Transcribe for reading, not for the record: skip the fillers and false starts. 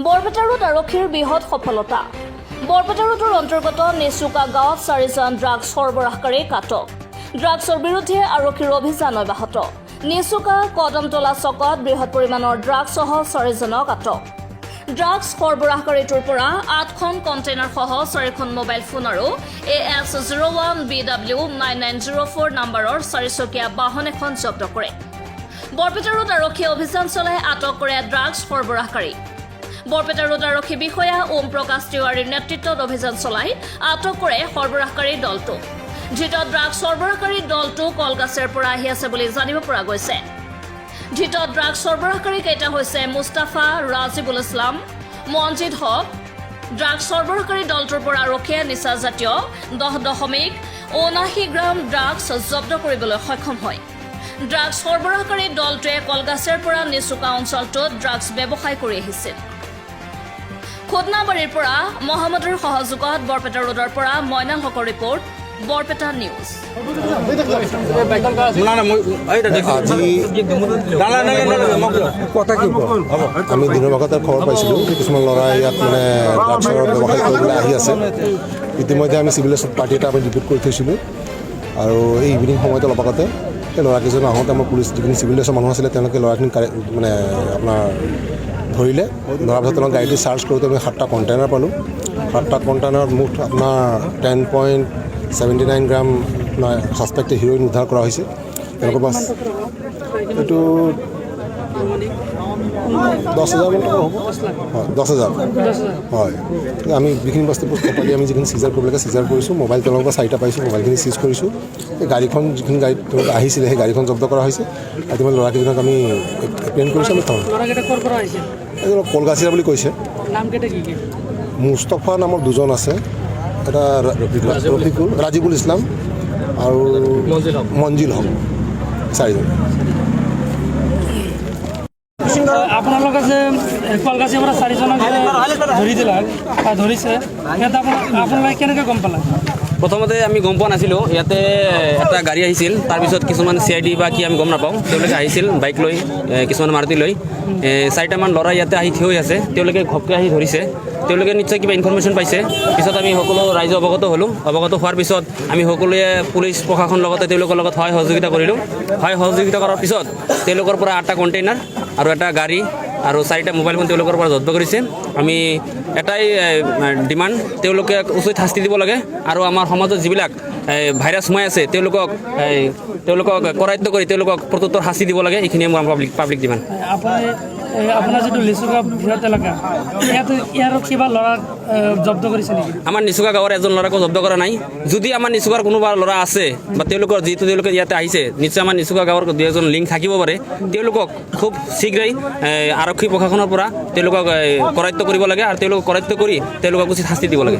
Barpeta road আৰক্ষীৰ বৃহৎ সফলতা। বৰপেটা ৰোডৰ অন্তৰ্গত নেচুকা গাঁৱত 4জন ড্ৰাগছ সৰবৰাহকাৰীক আটক। ড্ৰাগছৰ বিৰুদ্ধে আৰক্ষীৰ অভিযান অব্যাহত। নেচুকা কদমতলা চকত বৃহৎ পৰিমাণৰ ড্ৰাগছসহ 4জনক আটক। ড্ৰাগছ সৰবৰাহকাৰীটোৰ পৰা 8খন কণ্টেইনাৰ সহ 4খন মোবাইল ফোন আৰু AS01BW9904 নম্বৰৰ 4চকীয়া বাহন এখন জব্দ কৰে। বৰপেটা ৰোড আৰক্ষীয়ে অভিযান চলাই আটক কৰে ড্ৰাগছ সৰবৰাহকাৰী। বৰপেটা ৰোড আৰক্ষী বিষয়া ওম প্ৰকাশ তিৱাৰীৰ নেতৃত্বত অভিযান চলাই আটক কৰে সৰবৰাহকাৰী দলটো। ধৃত ড্ৰাগছ সৰবৰাহকাৰী দলটো কলগাছেৰ পৰা আহি আছে বুলি জানিব পৰা গৈছে। ধৃত ড্ৰাগছ সৰবৰাহকাৰী কেইটা হৈছে মুস্তাফা, ৰাজিবুল ইছলাম, মনজিদ হক। ড্ৰাগছ সৰবৰাহকাৰী দলটোৰ পৰা আৰক্ষীয়ে নিচাজাতীয় 10.79 গ্ৰাম ড্ৰাগছ জব্দ কৰিবলৈ সক্ষম হয়। ড্ৰাগছ সৰবৰাহকাৰী দলটোৱে কলগাছেৰ পৰা নেচুকা অঞ্চলটোত ড্ৰাগছ ব্যৱসায় কৰি আহিছিল। খুদনাবাৰীৰ পৰা মহম্মদৰ সহযোগত বৰপেটা ৰোডৰ পৰা মইনাল হকৰ ৰিপৰ্ট, বৰপেটা নিউজ। আমি দিনৰ ভাগতে খবৰ পাইছিলোঁ কিছুমান ল'ৰাই ইয়াত মানে ড্ৰাগছৰ ব্যৱসায় কৰিবলৈ আহি আছে। ইতিমধ্যে আমি চিভিল পাৰ্টি এটা আমি ৰিপৰ্ট কৰি থৈছিলোঁ আৰু এই ইভিনিং সময়ত অলপ আগতে সেই ল'ৰাকেইজন আহোঁতে আমাৰ পুলিচ যিখিনি চিভিল ড্ৰেছৰ মানুহ আছিলে তেওঁলোকে ল'ৰাখিনি মানে আপোনাৰ ধৰিলে। ধৰাৰ পিছত তেওঁলোক গাড়ীটো চাৰ্জ কৰোঁতে আমি 7টা কণ্টেইনাৰ পালোঁ। 7টা কণ্টেইনাৰত মুঠ আপোনাৰ 10.79 গ্ৰাম ছাছপেক্টেড হিৰ'ইন উদ্ধাৰ কৰা হৈছে। তেওঁলোকৰ বাছ এইটো 10,000 মান টকা হ'ব। হয়, 10,000 হয়। আমি যিখিনি বস্তু প্ৰপাৰ্লি আমি যিখিনি চিজাৰ কৰিব লাগে চিজাৰ কৰিছোঁ। মোবাইল তেওঁলোকৰ পৰা 4টা পাইছোঁ, মোবাইলখিনি চিজ কৰিছোঁ। এই গাড়ীখন যিখিনি গাড়ীত তেওঁলোক আহিছিলে সেই গাড়ীখন জব্দ কৰা হৈছে। ইতিমধ্যে ল'ৰাকেইজনক আমি এপ্ৰিহেণ্ড কৰিছোঁ। আমি থওঁ এইজনক কলগাছিয়া বুলি কৈছে। মুস্তফা নামৰ 2জন আছে, এটা ৰফিকুল, ৰাজিবুল ইছলাম আৰু মঞ্জিল হক, 4জন। আপোনালোকে যে কলগাছিৰ পৰা 4জনক ধৰি দিলাক বা ধৰিছে, ইয়াত আপোনালোকে কেনেকৈ গম পালে? প্ৰথমতে আমি গম পোৱা নাছিলোঁ। ইয়াতে এটা গাড়ী আহিছিল, তাৰপিছত কিছুমান CID বা কি আমি গম নাপাওঁ। তেওঁলোকে আহিছিল বাইক লৈ, কিছুমান মাৰুতি লৈ। 4টামান ল'ৰা ইয়াতে আহি থিয় হৈ আছে। তেওঁলোকে ঘপকৈ আহি ধৰিছে। তেওঁলোকে নিশ্চয় কিবা ইনফৰমেশ্যন পাইছে। পিছত আমি সকলো ৰাইজ অৱগত হ'লোঁ। অৱগত হোৱাৰ পিছত আমি সকলোৱে পুলিচ প্ৰশাসনৰ লগতে তেওঁলোকৰ লগত সহায় সহযোগিতা কৰিলোঁ। সহায় সহযোগিতা কৰাৰ পিছত তেওঁলোকৰ পৰা 8টা কণ্টেইনাৰ আৰু এটা গাড়ী আৰু 4টা মোবাইল ফোন তেওঁলোকৰ পৰা জব্দ কৰিছে। আমি এটাই ডিমাণ্ড, তেওঁলোকে উচিত শাস্তি দিব লাগে আৰু আমাৰ সমাজত যিবিলাক ভাইৰাছ সোমাই আছে তেওঁলোকক কৰায়ত্ব কৰি তেওঁলোকক প্ৰত্যুত্তৰ শাস্তি দিব লাগে। এইখিনিয়ে মোৰ পাব্লিক ডিমাণ্ড। আপোনাৰ যিটো লিচুকা বৃহৎ এলেকা, ইয়াৰ কিবা ল'ৰা জব্দ কৰিছে নেকি? আমাৰ নিচুকা গাঁৱৰ এজন ল'ৰাকো জব্দ কৰা নাই। যদি আমাৰ নিচুকাৰ কোনোবা ল'ৰা আছে বা তেওঁলোকে ইয়াতে আহিছে, নিশ্চয় আমাৰ নিচুকা গাঁৱৰ 2এজন লিংক থাকিব পাৰে। তেওঁলোকক খুব শীঘ্ৰেই আৰক্ষী প্ৰশাসনৰ পৰা তেওঁলোকক কৰায়ত্ব কৰিব লাগে আৰু তেওঁলোকক কৰায়ত্ব কৰি তেওঁলোকক উচিত শাস্তি দিব লাগে।